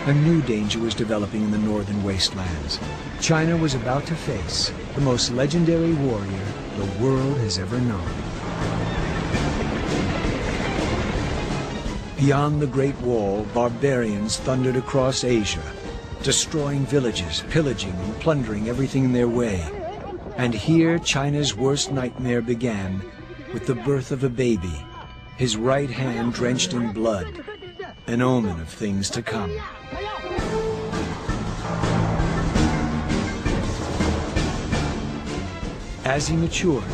A new danger was developing in the northern wastelands. China was about to face the most legendary warrior the world has ever known. Beyond the Great Wall, barbarians thundered across Asia, destroying villages, pillaging and plundering everything in their way. And here China's worst nightmare began with the birth of a baby, his right hand drenched in blood, an omen of things to come. As he matured,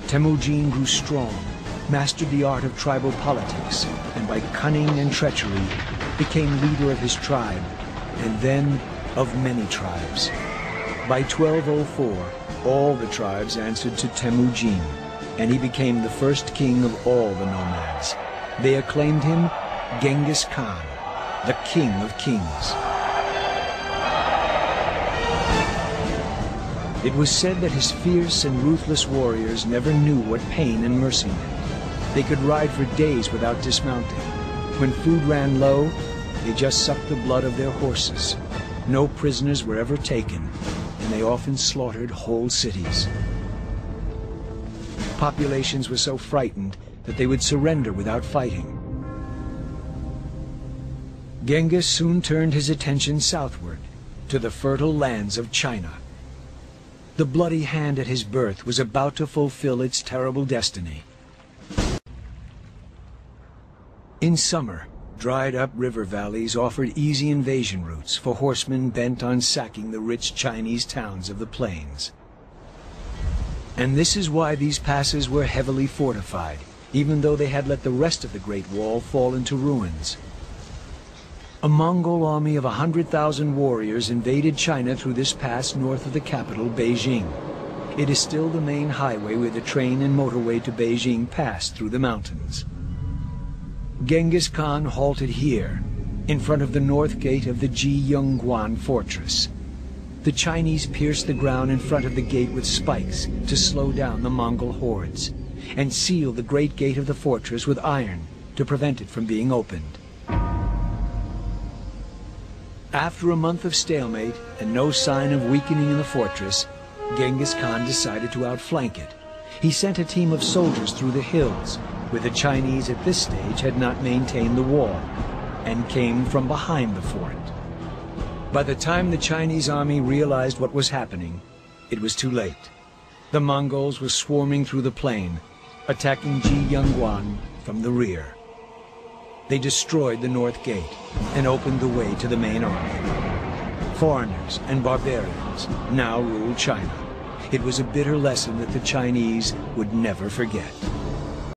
Temujin grew strong, mastered the art of tribal politics, and by cunning and treachery became leader of his tribe, and then of many tribes. By 1204, all the tribes answered to Temujin, and he became the first king of all the nomads. They acclaimed him Genghis Khan, the King of Kings. It was said that his fierce and ruthless warriors never knew what pain and mercy meant. They could ride for days without dismounting. When food ran low, they just sucked the blood of their horses. No prisoners were ever taken, and they often slaughtered whole cities. Populations were so frightened that they would surrender without fighting. Genghis soon turned his attention southward, to the fertile lands of China. The bloody hand at his birth was about to fulfill its terrible destiny. In summer, dried-up river valleys offered easy invasion routes for horsemen bent on sacking the rich Chinese towns of the plains. And this is why these passes were heavily fortified, even though they had let the rest of the Great Wall fall into ruins. A Mongol army of 100,000 warriors invaded China through this pass north of the capital, Beijing. It is still the main highway where the train and motorway to Beijing pass through the mountains. Genghis Khan halted here, in front of the north gate of the Ji-Yongguan fortress. The Chinese pierced the ground in front of the gate with spikes to slow down the Mongol hordes, and sealed the great gate of the fortress with iron to prevent it from being opened. After a month of stalemate and no sign of weakening in the fortress, Genghis Khan decided to outflank it. He sent a team of soldiers through the hills, where the Chinese at this stage had not maintained the wall, and came from behind the fort. By the time the Chinese army realized what was happening, it was too late. The Mongols were swarming through the plain, attacking Ji-Yongguan from the rear. They destroyed the north gate and opened the way to the main army. Foreigners and barbarians now ruled China. It was a bitter lesson that the Chinese would never forget.